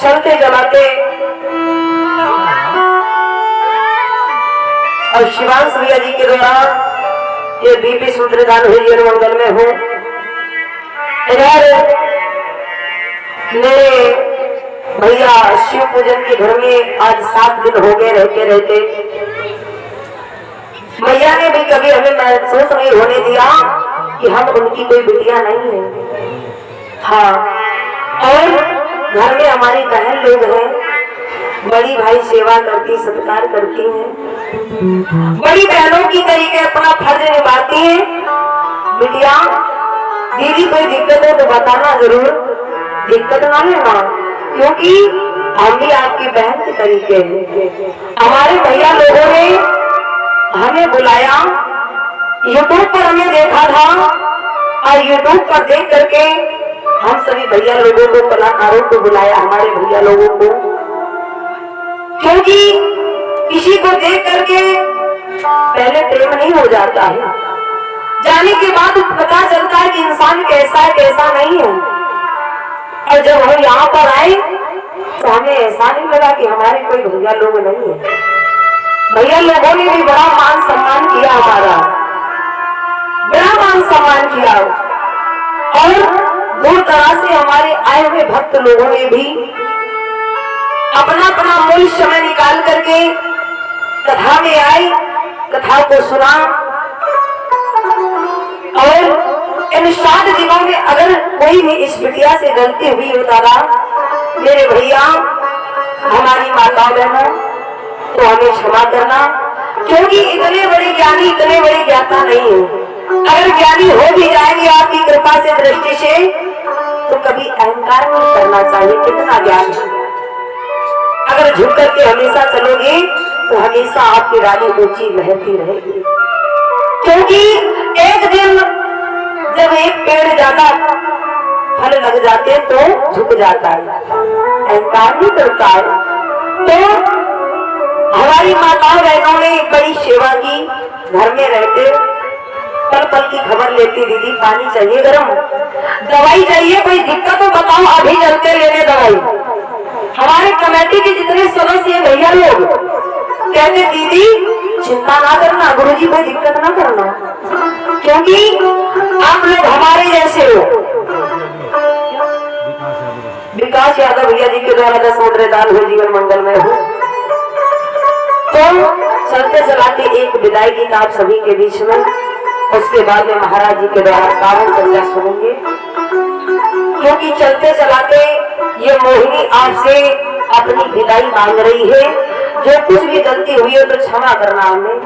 चलते चलाते और शिवांश भैया जी के द्वारा ये बीपी सूत्रदान हुई जीवन मंगल में हूँ। इधर मेरे भैया शिव पूजन के घर में आज 7 दिन हो गए रहते रहते। भैया ने भी कभी हमें महसूस नहीं होने दिया कि हम उनकी कोई बिटिया नहीं है। हाँ, और घर में हमारी बहन लोग हैं, बड़ी भाई सेवा करती सत्कार करती हैं, बड़ी बहनों की तरीके अपना फर्ज निभाती हैं। बिटिया दीदी कोई दिक्कत हो तो बताना जरूर, दिक्कत ना लेना, क्योंकि हम भी आपकी बहन के तरीके हैं। हमारे भैया लोगों ने हमें बुलाया, यूट्यूब पर हमें देखा था और यूट्यूब पर देख करके हम सभी भैया लोगों को, कलाकारों को बुलाया, हमारे भैया लोगों को, क्योंकि किसी को देख करके पहले प्रेम नहीं हो जाता है, जाने के बाद पता चलता है कि इंसान कैसा है कैसा नहीं है। और जब हम यहाँ पर आए तो हमें ऐसा नहीं लगा कि हमारे कोई भैया लोग नहीं है। भैया लोगों ने भी बड़ा मान सम्मान किया, हमारा बड़ा मान सम्मान किया, और दूर दराज से हमारे आए हुए भक्त लोगों ने भी अपना अपना मूल्य समय निकाल करके कथा में आए, कथा को सुना। और इन 7 दिनों में अगर कोई भी इस बिटिया से गलती हुई हो दादा, मेरे भैया, हमारी माता बहनों, तो हमें क्षमा करना, क्योंकि इतने बड़े ज्ञानी, इतने बड़े ज्ञाता नहीं है। अगर ज्ञानी हो भी जाएंगे आपकी कृपा से, दृष्टि से, तो कभी अहंकार नहीं करना चाहिए। कितना ज्ञान है, अगर झुक करके हमेशा चलोगे तो हमेशा आपकी रानी ऊंची लहरती रहेगी। क्योंकि एक दिन जब एक पेड़ ज्यादा फल लग जाते तो झुक जाता है, अहंकार नहीं करता है। तो हमारी माताओं बहनों ने बड़ी सेवा की, घर में रहते पल पल की खबर लेती, दीदी पानी चाहिए गरम, दवाई चाहिए, कोई दिक्कत हो बताओ, अभी चलते लेने दवाई। हमारे कमेटी के जितने सदस्य हैं भैया लोग कहते, दीदी चिंता ना करना, गुरुजी कोई दिक्कत ना करना, क्योंकि आप लोग हमारे जैसे हो। विकास यादव भैया जी के द्वारा 10 मुद्रे दान हुए जीवन मंगल में हो। तो चलते चलाते एक विदाई गीत आप सभी के बीच में, उसके बाद में महाराज जी के द्वारा कारण चर्चा सुनेंगे। क्योंकि चलते चलाते ये मोहिनी आपसे अपनी विदाई मांग रही है। जो कुछ भी गलती हुई हो तो क्षमा करना हमें।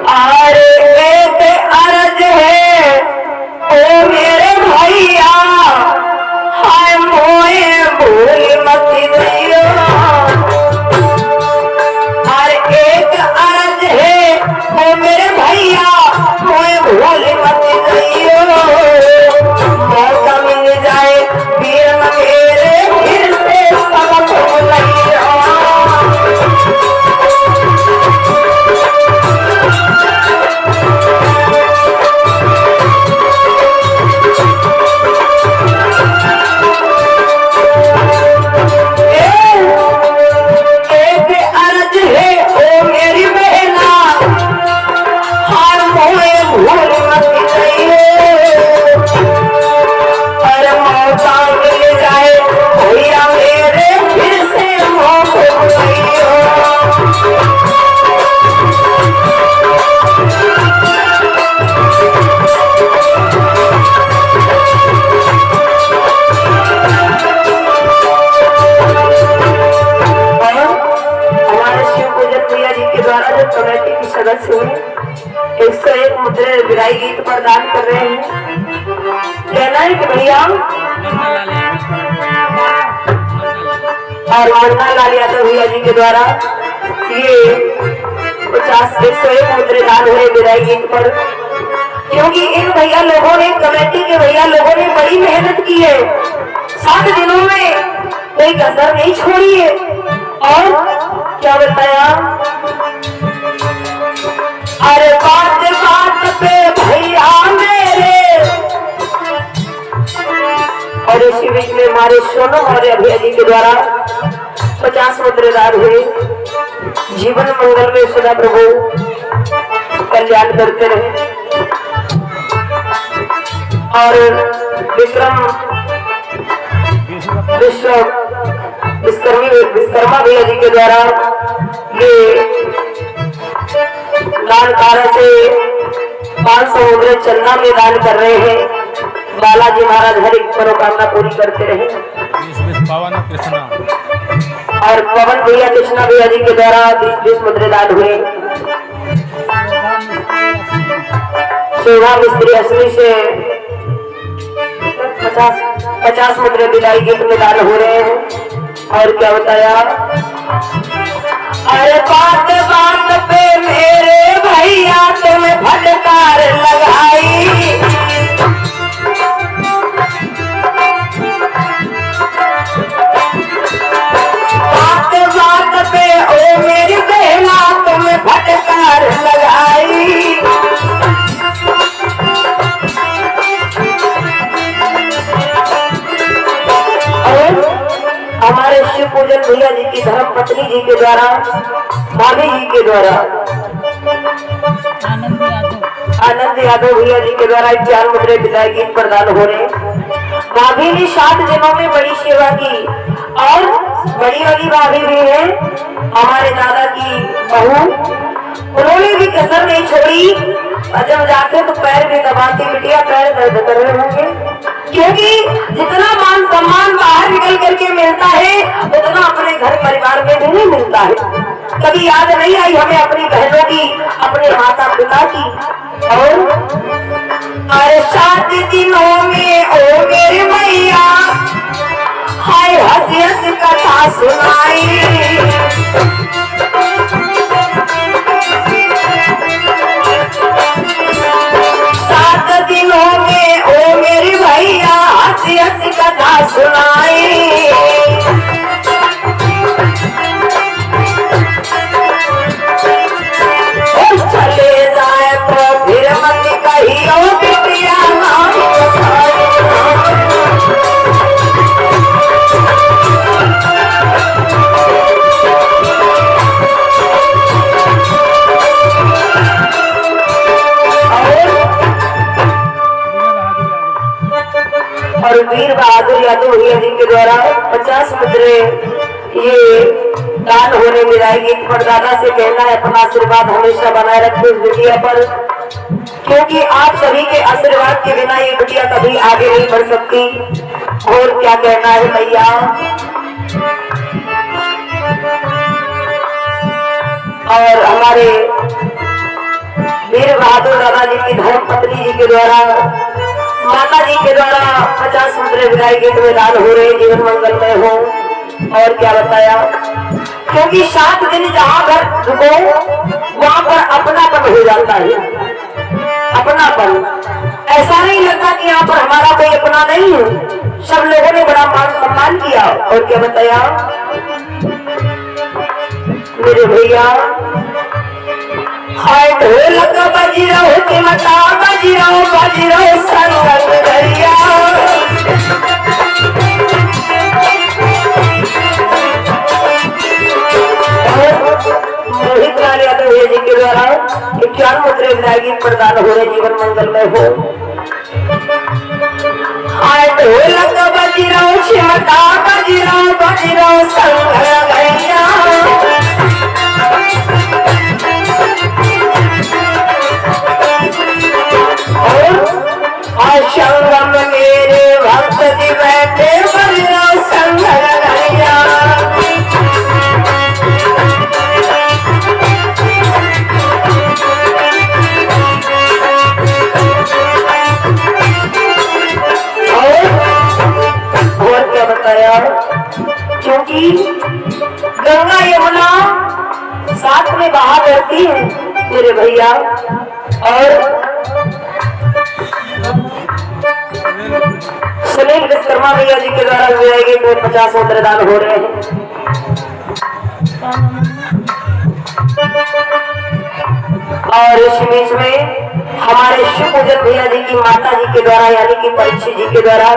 अरे एक अर्ज है ओ मेरे भैया, हाय मोए भूल मत गइयो। अरे एक अर्ज है ओ मेरे भैया, मोए भूल मत गइयो। मौका मिल जाए वीर मेरे, फिर से सबक भूलियो। कमेटी की सदस्य हुए 101 मुद्रे विदाई गीत प्रदान कर रहे हैं। कहना है कि भैया और मन्ना लाल यादव भैया जी के द्वारा ये 101 मुद्रे दान हुए विदाई गीत पर, क्योंकि इन भैया लोगों ने, कमेटी के भैया लोगों ने बड़ी मेहनत की है। 7 दिनों में कोई कसर नहीं छोड़ी है। और क्या बताया, अरे बात बात पे भैया मेरे और इसी बीच में हमारे सोनू और अभय जी के द्वारा 50 मुद्रेदार हुए। जीवन मंगल में सदा प्रभु कल्याण करते रहे। और विश्वकर्मा भैया जी के द्वारा ये दान कार्य से 500 मुद्रे चंदा में दान कर रहे हैं। बालाजी महाराज हर एक मनोकामना पूरी करते रहे। और पवन भैया कृष्णा भैया जी के द्वारा 20 मुद्रे दान हुए। शोभा मिस्त्री असली से 50 मुद्रे विदाई गीत में दान हो रहे हैं। और क्या बताया, अरे बात बात पे मेरे भैया तुम्हें फटकार लगाई। बात बात पे ओ मेरी बहना तुम्हें फटकार लगाई। हमारे शिव पूजन भैया जी की धर्म पत्नी जी के द्वारा, भाभी जी के द्वारा, आनंद यादव भैया जी के द्वारा 4 मुद्रे विदाई गीत प्रदान हो रहे। भाभी ने 7 दिनों में बड़ी सेवा की। और बड़ी वाली भाभी भी है हमारे दादा की बहू, उन्होंने भी कसर नहीं छोड़ी। और जब जाते तो पैर भी दबाती, बिटिया पैर दर्द कर रहे होंगे, क्योंकि जितना मान सम्मान बाहर निकल करके मिलता है उतना अपने घर परिवार में भी नहीं मिलता है। कभी याद नहीं आई हमें अपनी बहनों की, अपने माता पिता की। और अरे 7 दिनों में ओ मेरे भैया हाय हंसी हंसी कथा सुनाई। 7 दिनों में ओ मेरे भैया हंसी हंसी कथा सुनाई। चले जाए तो फिर मत कहियो बिटिया नाम और वीर बहादुर यादव भैया जी के द्वारा 50 मुद्रे ये दान होने में जाएगी। परदादा से कहना है अपना आशीर्वाद हमेशा बनाए रखे इस बिटिया पर, क्योंकि आप सभी के आशीर्वाद के बिना ये बिटिया कभी आगे नहीं बढ़ सकती। और क्या कहना है भैया, और हमारे वीर बहादुर दादा जी की धर्म पत्नी जी के द्वारा, माता जी के द्वारा 50 मुद्रे विदाई गीत में दान हो रहे। जीवन मंगलमय हो। और क्या बताया, क्योंकि 7 दिन जहाँ पर रुको वहाँ पर अपनापन हो जाता है। अपनापन ऐसा नहीं लगता कि यहाँ पर हमारा कोई अपना नहीं है। सब लोगों ने बड़ा मान सम्मान किया। और क्या बताया मेरे भैया, हाय ढोलक बजी रहो के मता बजी रहो संगत भैया। मोहित लाल यादव जी के द्वारा 51 मुद्रे विदाई गीत प्रदान हो रहे। जीवन मंगलमय हो। हाय ढोलक बजी रहो छिमटा बजी रहो संगत भैया। संगम मेरे भक्त जी बैठे बलिया संगम भैया। और क्या बताया, क्योंकि गंगा यमुना साथ में बहा करती है मेरे भैया। और सुनील विश्वकर्मा भैया जी के द्वारा विदाई में 50 मुद्रे दान हो रहे हैं। और इस बीच में हमारे शिव पूजन भैया जी की माता जी के द्वारा यानी कि परीक्षित जी के द्वारा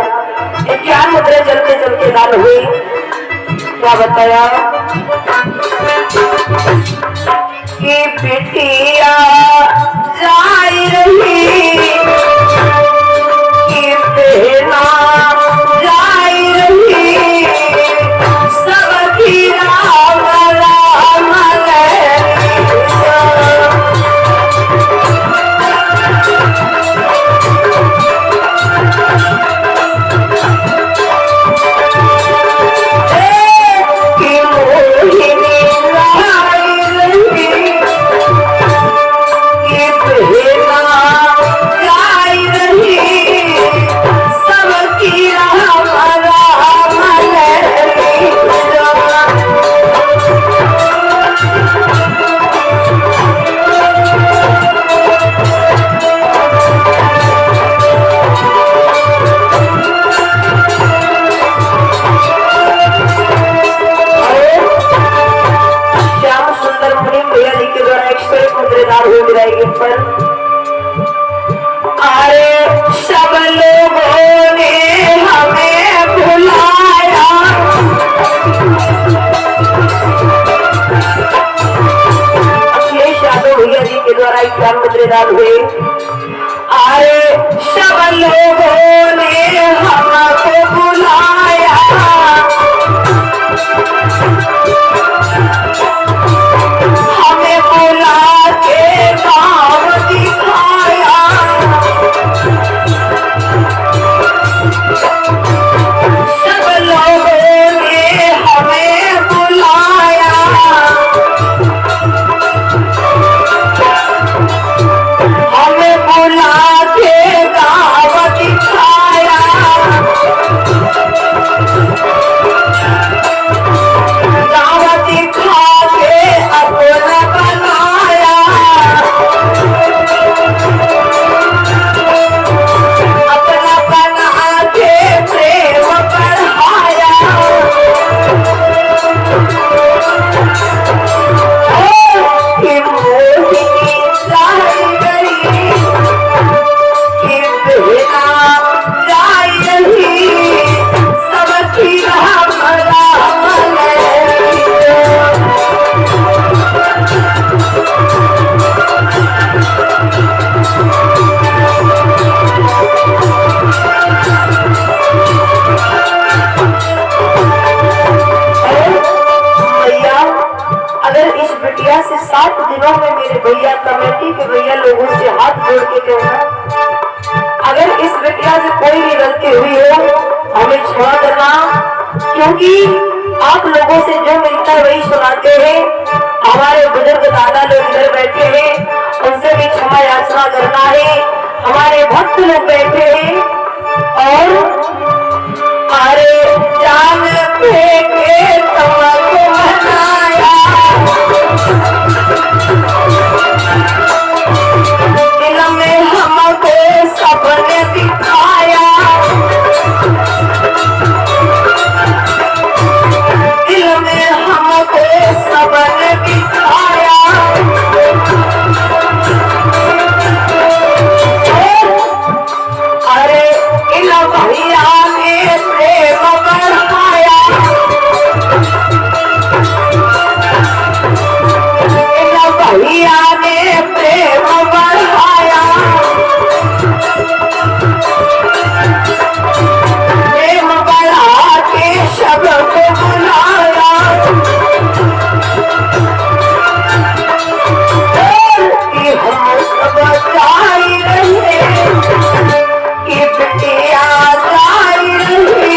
क्या मुद्रा चलते चलते दान हुई, क्या बताया कि बिटिया जाई रही कि बेना जाई रही सबकी राम राम पर अरे सब लोगों ने हमें बुलाया, अखिलेश यादव भैया जी के द्वारा इक्यावन मुद्रेदार हुए। अरे सब लोगों ने हमको बुलाया, हमें बुला के गाँव दिखाया, सब लोगों ने हमें बुलाया, हमें बुला के गाँव दिखाया, गाँव दिखा के अपना बनाया, अपना बना के प्रेम बढ़ाया, कि मोहिनी जाई गई कि बेना जाई रही सबकी राम राम भैया। अगर इस बिटिया से 7 दिनों में मेरे भैया कमेटी के भैया लोगों से हाथ जोड़ के कहना, अगर इस बिटिया से कोई भी गलती हुई हो हमें क्षमा करना, क्योंकि आप लोगों से जो मिलता है वही सुनाते हैं। हमारे बुजुर्ग दादा लोग इधर बैठे हैं, उनसे भी क्षमा याचना करना है। हमारे भक्त लोग बैठे हैं और अरे जान फेंके तुमको मनाया, दिल में हमको सबने दिखाया, दिल में हमको सबने दिखाया, अरे इन भैया ने प्रेम बढ़ाया, इन भैया ने प्रेम बढ़ाया, प्रेम बढ़ा के सबको बुलाया, कि हम सब जाई रहे कि बिटिया जाई रही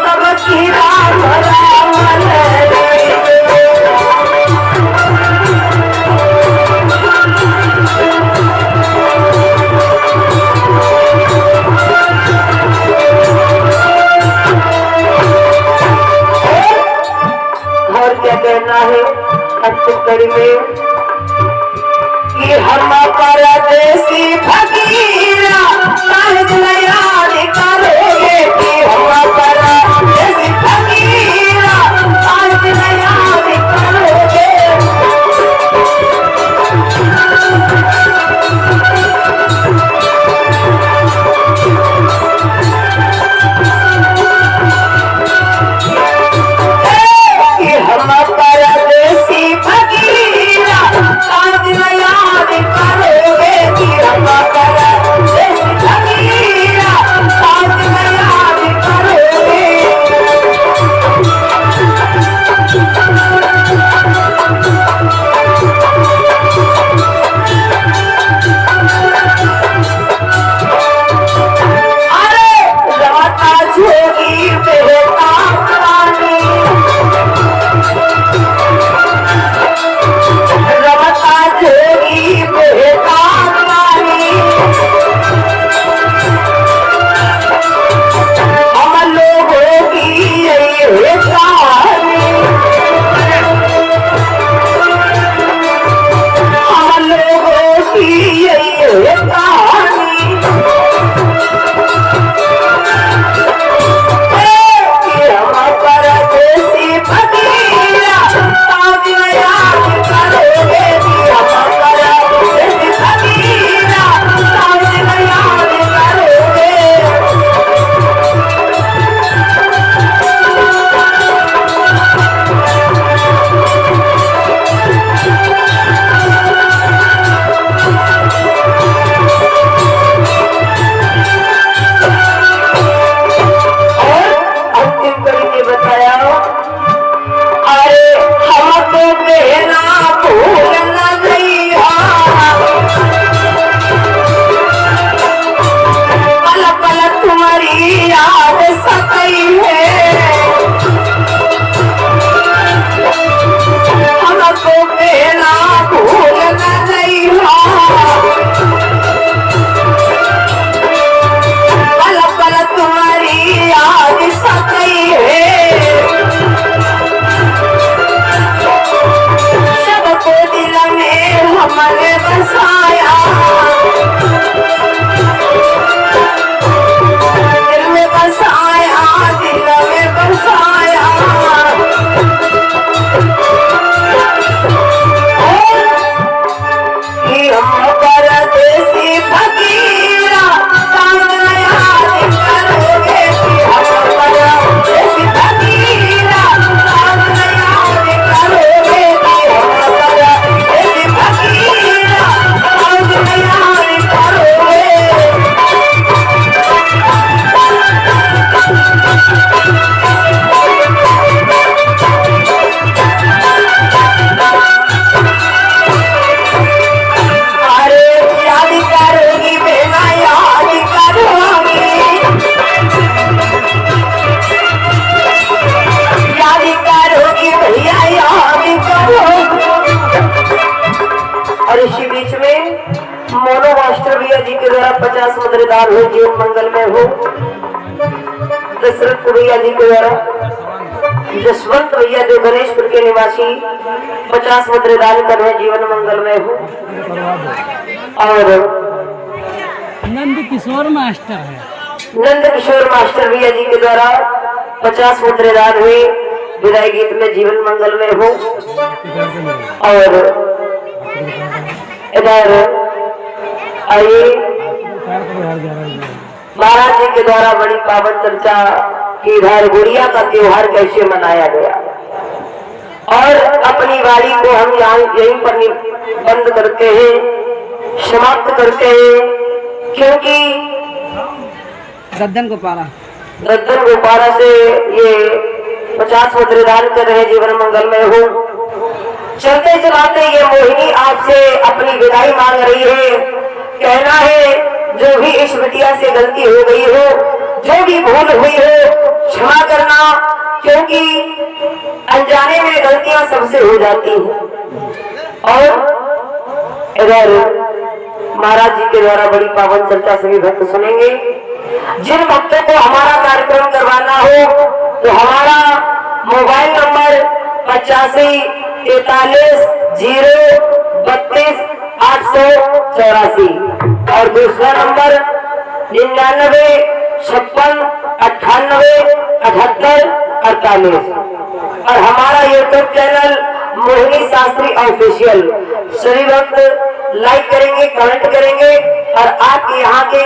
सबकी राम राम और क्या कहना है अंतिम में कि हम परदेसी फकीरा साहिब याद हो, जीवन मंगल में हो। दशरथ भैया जी के द्वारा जसवंत भैया जो गणेशपुर के निवासी 50 मुद्रे दान कर रहे, जीवन मंगल में हो। और नंद किशोर मास्टर है, नंद किशोर मास्टर भैया जी के द्वारा 50 मुद्रे दान हुए, विदाई गीत में जीवन मंगल में हो। और इधर आइए, महाराज जी के द्वारा बड़ी पावन चर्चा कि इधर गुड़िया का त्योहार कैसे मनाया गया, और अपनी वाणी को हम यहाँ यहीं पर बंद करते हैं, समाप्त करते हैं, क्योंकि गद्दन गोपारा से ये 50 मुद्रे दान कर रहे, जीवन मंगल में हो। चलते चलाते ये मोहिनी आपसे अपनी विदाई मांग रही है। कहना है जो भी इस बिटिया से गलती हो गई हो, जो भी भूल हुई हो, क्षमा करना, क्योंकि अनजाने में गलतियां सबसे हो जाती हैं। और इधर महाराज जी के द्वारा बड़ी पावन चर्चा सभी भक्त सुनेंगे। जिन भक्तों को हमारा कार्यक्रम करवाना हो तो हमारा मोबाइल नंबर 85 43 0 32 884 और दूसरा नंबर 99 56 98 78 48 और हमारा YouTube channel Mohini Shastri official. सभी भक्त लाइक करेंगे, कमेंट करेंगे, और आपके यहाँ के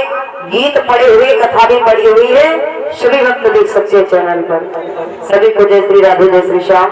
गीत पड़े हुए, कथा भी पड़ी हुई है, सभी भक्त देख सकते हैं चैनल पर। सभी को जय श्री राधे, जय श्री श्याम।